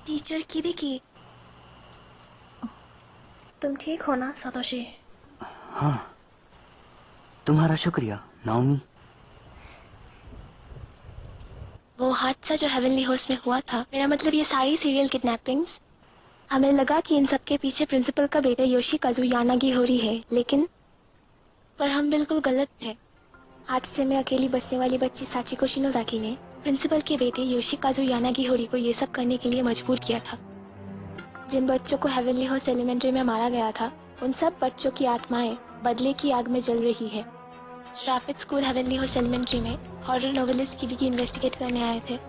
Teacher की भी की। तुम ठीक हो ना सातोशी? हाँ, तुम्हारा शुक्रिया नाओमी। वो हादसा जो हेवनली होस्ट में हुआ था, मेरा मतलब ये सारी सीरियल किडनैपिंग्स, हमें लगा कि इन सब के पीछे प्रिंसिपल का बेटा योशिकाजु यानागिहोरी है, लेकिन पर हम बिल्कुल गलत थे। हादसे में अकेली बचने वाली बच्ची साचिको शिनोजाकी ने प्रिंसिपल के बेटे योशिकाजु यानागिहोरी को ये सब करने के लिए मजबूर किया था। जिन बच्चों को हेवनली होस्ट एलिमेंट्री में मारा गया था, उन सब बच्चों की आत्माएं बदले की आग में जल रही है। श्रापित स्कूल हेवनली होस्ट एलिमेंट्री में हॉरर नोवेलिस्ट की भी इन्वेस्टिगेट करने आए थे।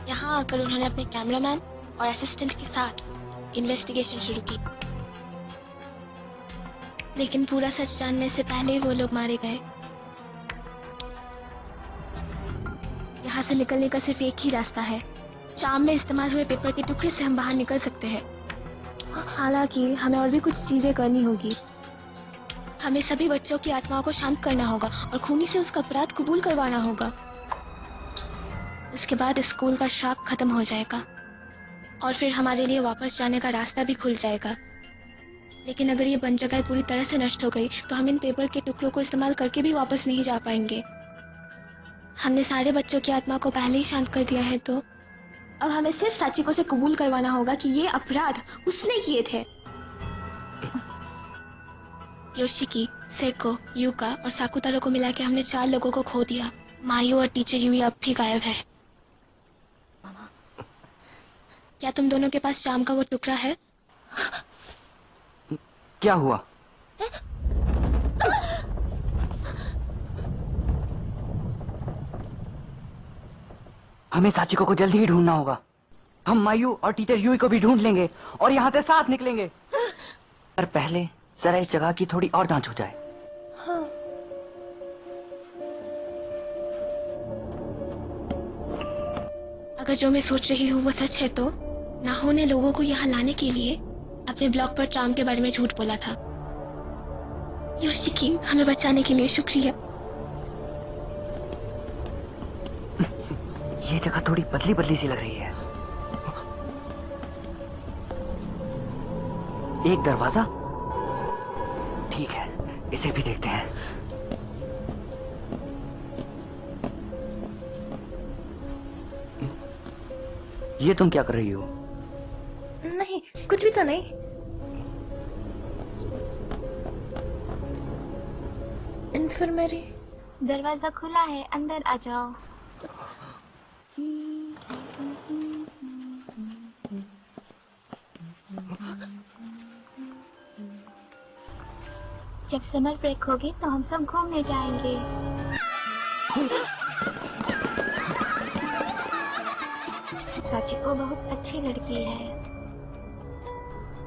यहाँ आकर उन्होंने अपने कैमरामैन और असिस्टेंट के साथ इन्वेस्टिगेशन शुरू की, लेकिन पूरा सच जानने से पहले ही वो लोग मारे गए। यहाँ से निकलने का सिर्फ एक ही रास्ता है। शाम में इस्तेमाल हुए पेपर के टुकड़े से हम बाहर निकल सकते हैं। हालांकि हमें और भी कुछ चीजें करनी होगी। हमें सभी बच्चों की आत्माओं को शांत करना होगा और खूनी से उसका अपराध कबूल करवाना होगा। उसके बाद स्कूल का श्राप खत्म हो जाएगा और फिर हमारे लिए वापस जाने का रास्ता भी खुल जाएगा। लेकिन अगर ये बंद जगह पूरी तरह से नष्ट हो गई तो हम इन पेपर के टुकड़ों को इस्तेमाल करके भी वापस नहीं जा पाएंगे। हमने सारे बच्चों की आत्मा को पहले ही शांत कर दिया है, तो अब हमें सिर्फ साचिको से कबूल करवाना होगा कि ये अपराध उसने किए थे। योशिकी, सेको, यूका और साकुतारो को मिला के हमने 4 लोगों को खो दिया। मायू और टीचर यूई अब भी गायब है। क्या तुम दोनों के पास जाम का वो टुकड़ा है? क्या हुआ? हमें साचिको को जल्दी ही ढूंढना होगा। हम मायू और टीचर यूई को भी ढूंढ लेंगे और यहाँ से साथ निकलेंगे। पर पहले जरा इस जगह की थोड़ी और जांच हो जाए। हाँ। अगर जो मैं सोच रही हूँ वो सच है, तो नाहो ने लोगों को यहाँ लाने के लिए अपने ब्लॉग पर चाम के बारे में झूठ बोला था। योशिकी, हमें बचाने के लिए शुक्रिया। ये जगह थोड़ी बदली बदली सी लग रही है। एक दरवाजा, ठीक है, इसे भी देखते हैं। ये तुम क्या कर रही हो? नहीं, कुछ भी तो नहीं। इन्फर्मरी। दरवाजा खुला है, अंदर आ जाओ। जब समर ब्रेक होगी तो हम सब घूमने जाएंगे। साचिको बहुत अच्छी लड़की है,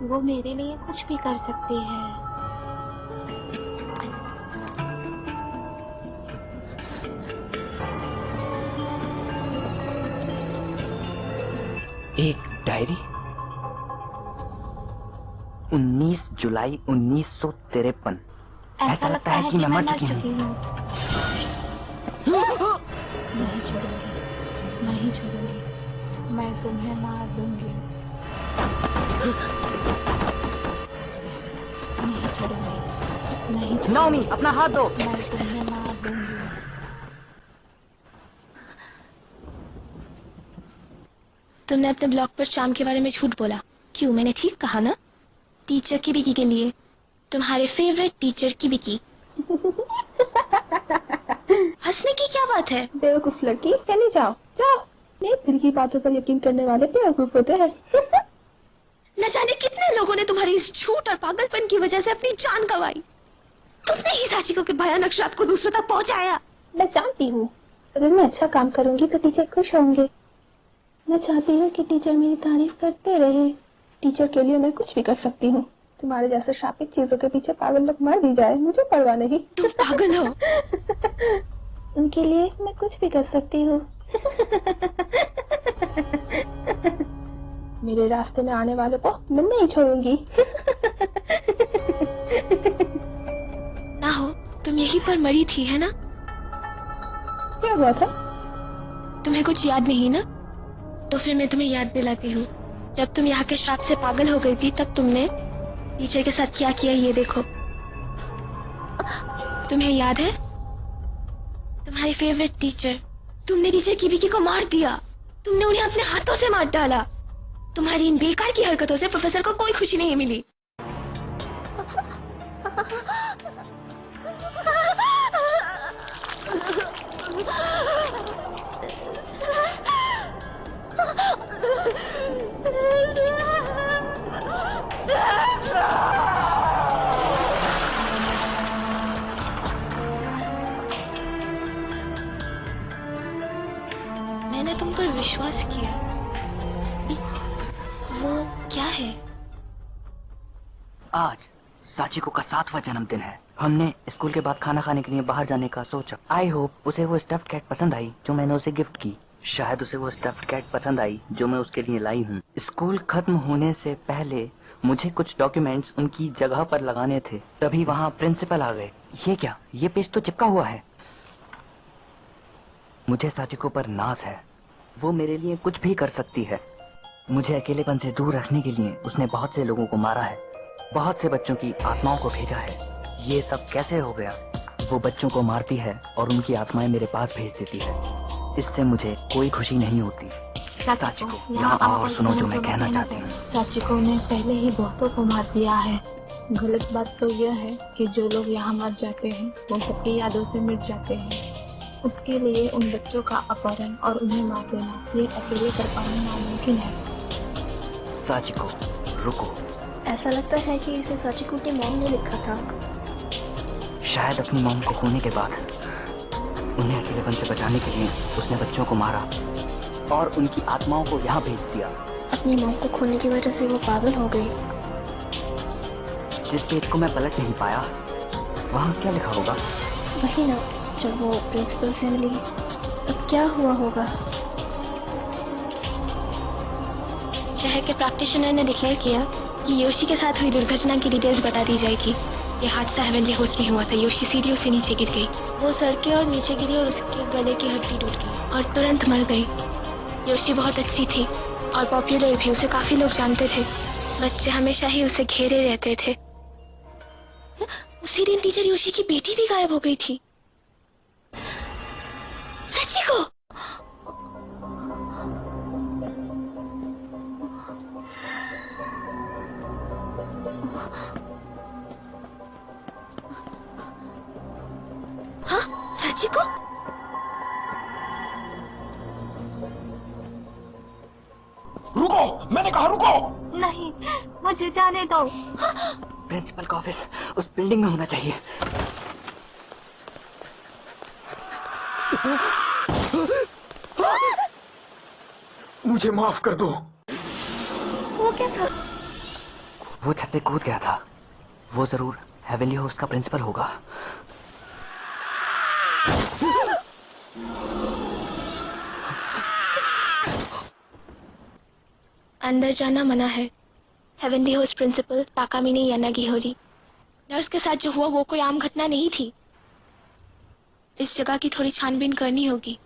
वो मेरे लिए कुछ भी कर सकती है। एक डायरी, 19 जुलाई 1953। ऐसा लगता है कि मैं मर चुकी हूँ। नहीं छोड़ूंगी, नहीं छोड़ूंगी, मैं तुम्हें मार दूंगी। नहीं छोड़ूंगी, नहीं छोड़ूंगी। नाओमी, अपना हाथ दो। मैं तुम्हें मार दूंगी। तुमने अपने ब्लॉग पर चाम के बारे में झूठ बोला। क्यों? मैंने ठीक कहा ना? टीचर की बिकी के लिए, तुम्हारे फेवरेट टीचर की बिकी। हंसने की क्या बात है? बेवकूफ लड़की, चली जाओ जाओ। नहीं, दिल की बातों पर यकीन करने वाले बेवकूफ होते हैं। न जाने कितने लोगों ने तुम्हारी इस झूठ और पागलपन की वजह से अपनी जान गंवाई। तुमने ही साचिको के भयानक श्राप को दूसरों तक पहुंचाया। मैं जानती हूँ, अगर मैं अच्छा काम करूंगी तो टीचर खुश होंगे। मैं चाहती हूँ कि टीचर मेरी तारीफ करते रहे। टीचर के लिए मैं कुछ भी कर सकती हूँ। तुम्हारे जैसे शापित चीजों के पीछे पागल लोग मर भी जाए, मुझे परवाह नहीं। तुम पागल हो। उनके लिए मैं कुछ भी कर सकती हूँ। मेरे रास्ते में आने वालों को मैं नहीं छोड़ूंगी। ना हो, तुम यहीं पर मरी थी, है ना? क्या हुआ था? तुम्हें कुछ याद नहीं ना? तो फिर मैं तुम्हें याद दिलाती हूँ। जब तुम यहाँ के श्राप से पागल हो गई थी तब तुमने टीचर के साथ क्या किया ये देखो। तुम्हें याद है? तुम्हारी फेवरेट टीचर, तुमने टीचर किबिकी को मार दिया। तुमने उन्हें अपने हाथों से मार डाला। तुम्हारी इन बेकार की हरकतों से प्रोफेसर को कोई खुशी नहीं मिली। मैंने तुम पर विश्वास किया। वो क्या है? आज साचिको का 7वां जन्मदिन है। हमने स्कूल के बाद खाना खाने के लिए बाहर जाने का सोचा। आई होप उसे वो स्टफ्ड कैट पसंद आई जो मैंने उसे गिफ्ट की। शायद उसे वो स्टफ्ड कैट पसंद आई जो मैं उसके लिए लाई हूँ। स्कूल खत्म होने से पहले मुझे कुछ डॉक्यूमेंट्स उनकी जगह पर लगाने थे, तभी वहाँ प्रिंसिपल आ गए। ये क्या? ये पेज तो चिपका हुआ है। मुझे साचिको पर नाज है। वो मेरे लिए कुछ भी कर सकती है। मुझे अकेलेपन से दूर रखने के लिए उसने बहुत से लोगों को मारा है, बहुत से बच्चों की आत्माओं को भेजा है। ये सब कैसे हो गया? वो बच्चों को मारती है और उनकी आत्माएं मेरे पास भेज देती है। इससे मुझे कोई खुशी नहीं होती। साचिको, यहाँ आओ और सुनो जो मैं कहना चाहती हूँ। साचिको ने पहले ही बहुतों को मार दिया है। गलत बात तो यह है कि जो लोग यहाँ मर जाते हैं वो सबकी यादों से मिट जाते हैं। उसके लिए उन बच्चों का अपहरण और उन्हें मार देना ये अकेले कर पाना नामुमकिन है। साचिको, रुको। ऐसा लगता है कि इसे साचिको की मॉम ने लिखा था। शायद अपनी मॉम को खोने के बाद उन्हें अकेलेपन से बचाने के लिए उसने बच्चों को मारा और उनकी आत्माओं को यहाँ भेज दिया। अपनी मॉम को खोने की वजह से वो पागल हो गई। जिस पेज को मैं पलट नहीं पाया वहाँ क्या लिखा होगा? वही ना, जब वो प्रिंसिपल से मिली तब क्या हुआ होगा? शहर के प्रैक्टिशनर ने डिक्लेयर किया कि योशी के साथ हुई दुर्घटना की डिटेल्स बता दी जाएगी। ये हादसा हेवनली होस्ट में हुआ था। योशी सीढ़ियों से नीचे गिर गई। वो सड़के और नीचे गिरी और उसके गले की हड्डी टूट गई और तुरंत मर गई। योशी बहुत अच्छी थी और पॉपुलर भी। उसे काफी लोग जानते थे। बच्चे हमेशा ही उसे घेरे रहते थे। उसी दिन टीचर योशी की बेटी भी गायब हो गई थी। साचिको! हाँ, साचिको? रुको, मैंने कहा रुको। नहीं, मुझे जाने दो। प्रिंसिपल का ऑफिस उस बिल्डिंग में होना चाहिए। मुझे माफ कर दो। वो क्या था? वो छत से कूद गया था। वो जरूर हेवनली होस्ट का प्रिंसिपल होगा। अंदर जाना मना है। Heavenly host principal Takamini Yanagihori. Nurse के साथ जो हुआ वो कोई आम घटना नहीं थी। इस जगह की थोड़ी छानबीन करनी होगी।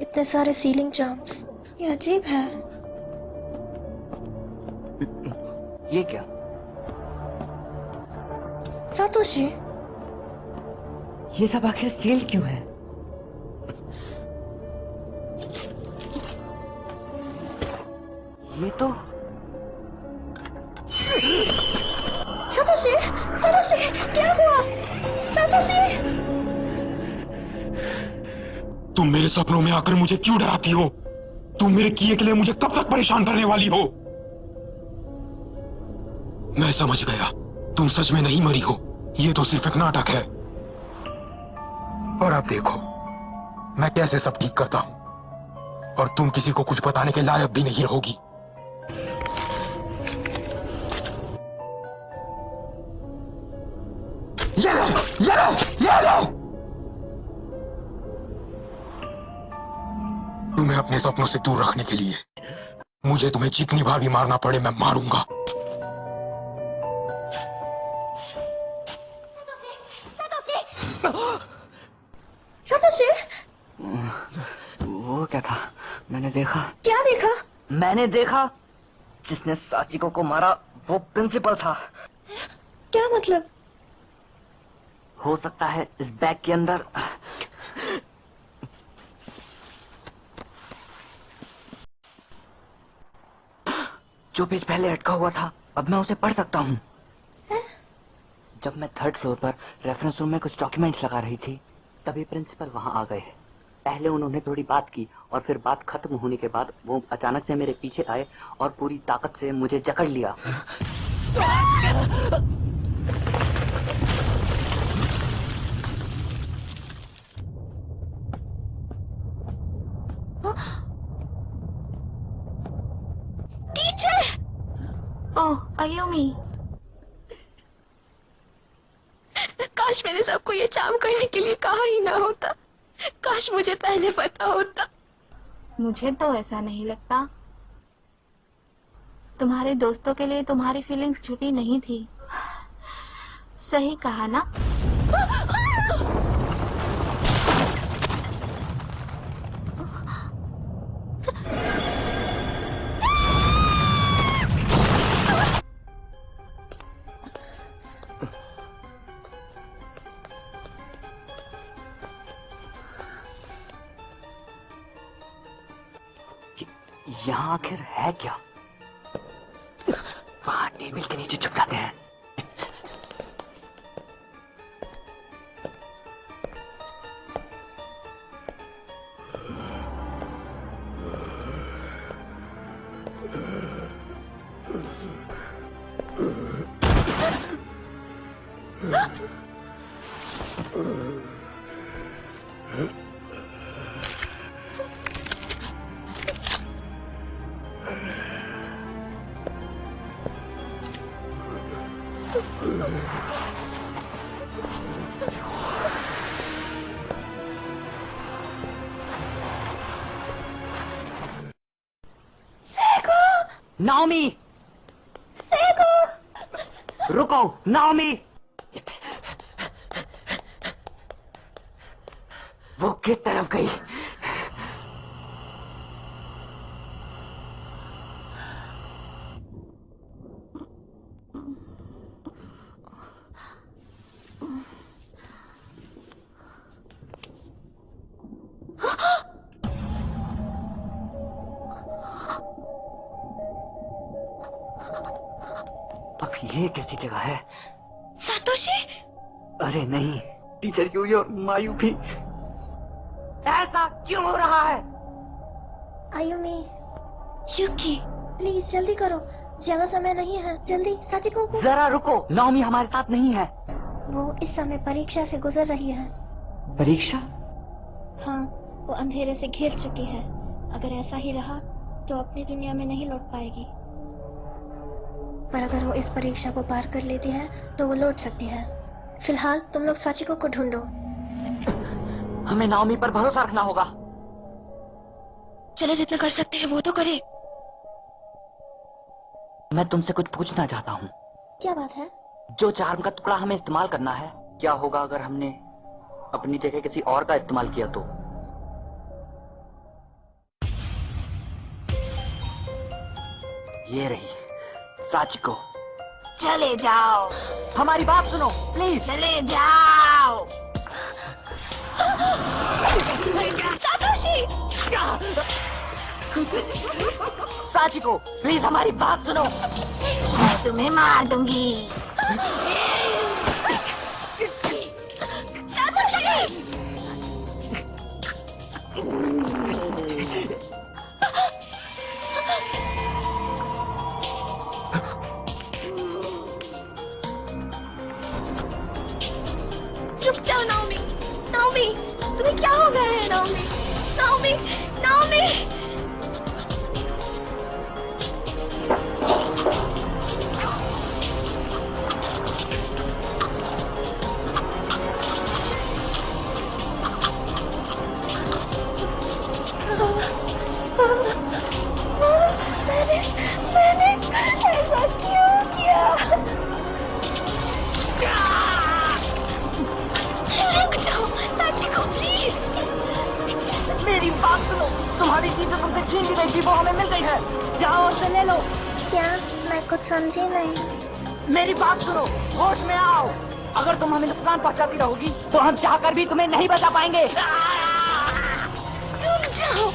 इतने सारे सीलिंग चार्म्स, ये अजीब है। ये क्या? सातोशी, ये सब आखिर सील क्यों है? ये तो सातोशी, सातोशी, क्या हुआ? सातोशी! तुम मेरे सपनों में आकर मुझे क्यों डराती हो? तुम मेरे किए के लिए मुझे कब तक परेशान करने वाली हो? मैं समझ गया, तुम सच में नहीं मरी हो। ये तो सिर्फ एक नाटक है। और अब देखो मैं कैसे सब ठीक करता हूं और तुम किसी को कुछ बताने के लायक भी नहीं रहोगी। ये ले, ये ले, ये ले। तुम्हें अपने सपनों से दूर रखने के लिए मुझे तुम्हें जितनी बार भी मारना पड़े मैं मारूंगा। सातोशी, वो क्या था? मैंने देखा। क्या देखा? मैंने देखा जिसने साचिको को मारा वो प्रिंसिपल था। क्या मतलब? हो सकता है इस बैग के अंदर जो पेज पहले अटका हुआ था, अब मैं उसे पढ़ सकता हूँ। जब मैं 3rd फ्लोर पर रेफरेंस रूम में कुछ डॉक्यूमेंट्स लगा रही थी, तभी प्रिंसिपल वहां आ गए। पहले उन्होंने थोड़ी बात की और फिर बात खत्म होने के बाद वो अचानक से मेरे पीछे आए और पूरी ताकत से मुझे जकड़ लिया। टीचर! ओह, आयुमी। काश मैंने सबको ये चाम करने के लिए कहा ही ना होता। काश मुझे पहले पता होता। मुझे तो ऐसा नहीं लगता। तुम्हारे दोस्तों के लिए तुम्हारी फीलिंग्स झूठी नहीं थी। सही कहा ना? यहाँ आखिर है क्या? वहाँ टेबल के नीचे छुप जाते हैं। नाओमी! सेको! रुको, नाओमी! वो किस तरफ गई? अब ये कैसी जगह है? सातोशी! अरे नहीं, टीचर यूई और मायू भी। ऐसा क्यों हो रहा है? आयुमी, युकी! प्लीज जल्दी करो, ज्यादा समय नहीं है। जल्दी साचिको को। जरा रुको, नाओमी हमारे साथ नहीं है। वो इस समय परीक्षा से गुजर रही है। परीक्षा? हाँ, वो अंधेरे से घिर चुकी है। अगर ऐसा ही रहा तो अपनी दुनिया में नहीं लौट पाएगी। पर अगर वो इस परीक्षा को पार कर लेती है तो वो लौट सकती है। फिलहाल तुम लोग साचिको को ढूंढो। हमें नाओमी पर भरोसा रखना होगा। चलो, जितना कर सकते हैं वो तो करें। मैं तुमसे कुछ पूछना चाहता हूँ। क्या बात है? जो चार्म का टुकड़ा हमें इस्तेमाल करना है, क्या होगा अगर हमने अपनी जगह किसी और का इस्तेमाल किया तो? ये रही साचिको। चले जाओ, हमारी बात सुनो प्लीज। चले जाओ। सातोशी! साचिको प्लीज हमारी बात सुनो। मैं तुम्हें मार दूंगी। रुक जाओ नाओमी! नाओमी! तुम्हें क्या हो गया है नाओमी? नाओमी! नाओमी! मैंने ऐसा क्यों किया? रुक जाओ साचिको, प्लीज! मेरी बात सुनो, तुम्हारी चीज जो तुमसे छीन ली गई थी वो हमें मिल गई है। जाओ उसे ले लो। क्या? मैं कुछ समझी नहीं। मेरी बात सुनो, होश में आओ। अगर तुम हमें नुकसान पहुंचाती रहोगी तो हम चाहकर भी तुम्हें नहीं बचा पाएंगे। रुक जाओ।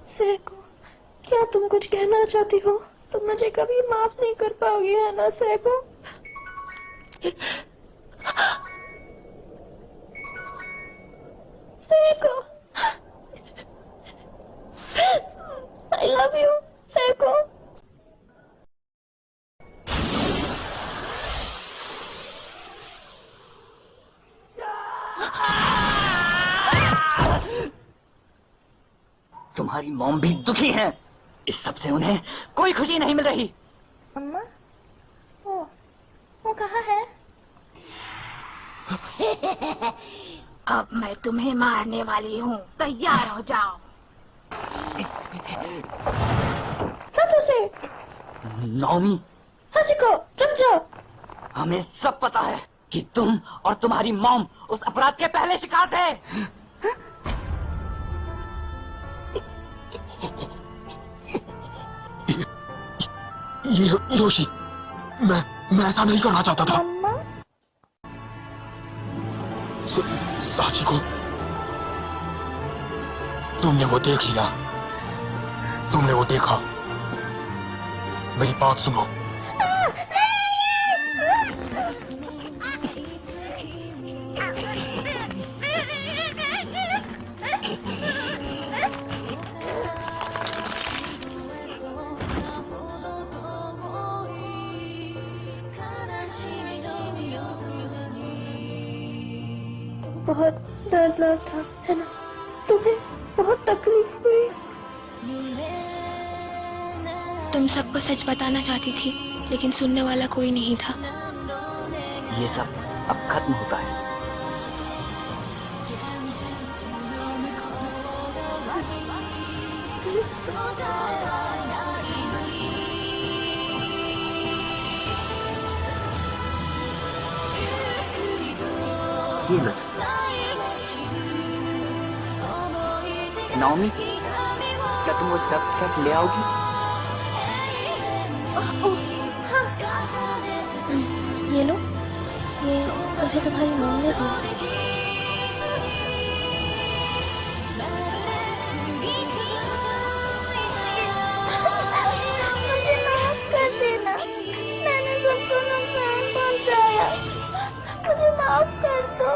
सेको, क्या तुम कुछ कहना चाहती हो? तुम मुझे कभी माफ नहीं कर पाओगी, है ना Seiko? Seiko, I love you, Seiko. तुम्हारी मॉम भी दुखी हैं। इस सब से उन्हें कोई खुशी नहीं मिल रही। अम्मा, वो कहाँ है? अब मैं तुम्हें मारने वाली हूँ, तैयार हो जाओ। सातोशी, नौमी, साचिको, रुक जाओ। हमें सब पता है कि तुम और तुम्हारी मॉम उस अपराध के पहले शिकार थे। ये योशी, मैं ऐसा नहीं करना चाहता था। अम्मा, साची को तुमने वो देख लिया, तुमने वो देखा। मेरी बात सुनो। बहुत दर्दनाक था, है ना? तुम्हें बहुत तकलीफ हुई। तुम सबको सच बताना चाहती थी, लेकिन सुनने वाला कोई नहीं था। ये सब अब खत्म होता है। ये लो। नाओमी, क्या तुम वो स्टफ कैट ले आओगी? ये लो, ये तुम्हें तुम्हारी मॉम ने दी। मुझे माफ कर देना। मैंने सबको नुकसान पहुंचाया। मुझे माफ कर दो।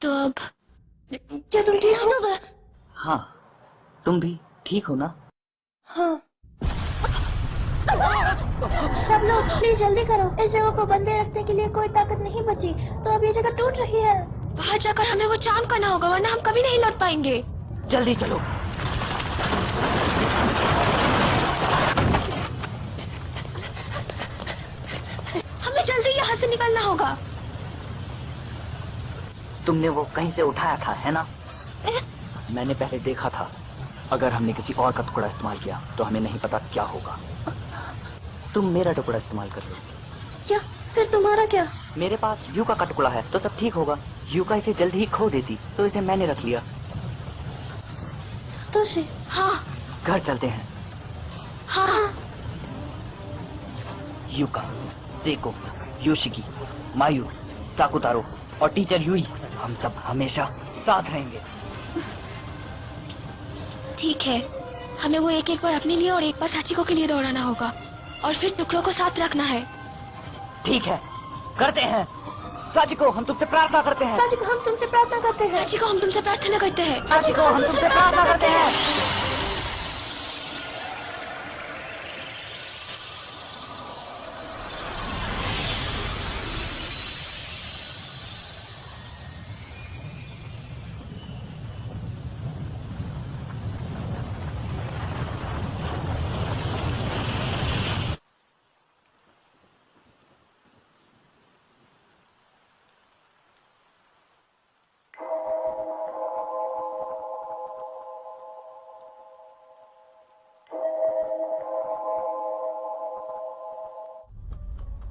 तो अब क्या तुम ठीक हो? हाँ, तुम भी ठीक हो ना? हाँ। सब लोग प्लीज जल्दी करो। इस जगह को बंदे रखने के लिए कोई ताकत नहीं बची, तो अब ये जगह टूट रही है। बाहर जाकर हमें वो चार्म करना होगा, वरना हम कभी नहीं लौट पाएंगे। जल्दी चलो। हमें जल्दी यहाँ से निकलना होगा। तुमने वो कहीं से उठाया था, है ना? मैंने पहले देखा था। अगर हमने किसी और का टुकड़ा इस्तेमाल किया तो हमें नहीं पता क्या होगा। तुम मेरा टुकड़ा इस्तेमाल कर लो। क्या? फिर तुम्हारा क्या? मेरे पास यूका का टुकड़ा है तो सब ठीक होगा। यूका इसे जल्दी ही खो देती तो इसे मैंने रख लिया। सातोशी। हाँ घर चलते हैं। हाँ। यूका, सेको, योशिकी, मायू, साकुतारो और टीचर यूई, हम सब हमेशा साथ रहेंगे। ठीक है, हमें वो एक एक बार अपने लिए और एक बार साचिको के लिए दौड़ाना होगा, और फिर टुकड़ों को साथ रखना है। ठीक है, करते हैं। साचिको, हम तुमसे प्रार्थना करते हैं। साचिको, हम तुमसे प्रार्थना करते हैं। साचिको, हम तुमसे प्रार्थना करते हैं। साचिको, हम तुमसे प्रार्थना करते हैं।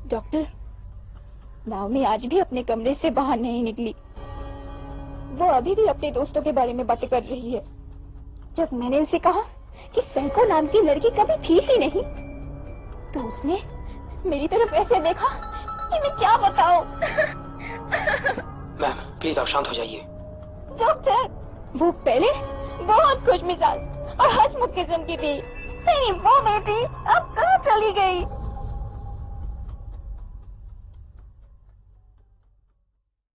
डॉक्टर, नाओमी आज भी अपने कमरे से बाहर नहीं निकली। वो अभी भी अपने दोस्तों के बारे में बातें कर रही है। जब मैंने उसे कहा कि सैको नाम की लड़की कभी थी ही नहीं, तो उसने मेरी तरफ ऐसे देखा कि मैं क्या बताऊं। मैम प्लीज आप शांत हो जाइए। डॉक्टर, वो पहले बहुत खुश मिजाज और हंसमुख किस्म की थी, लेकिन वो बेटी अब कहाँ चली गई?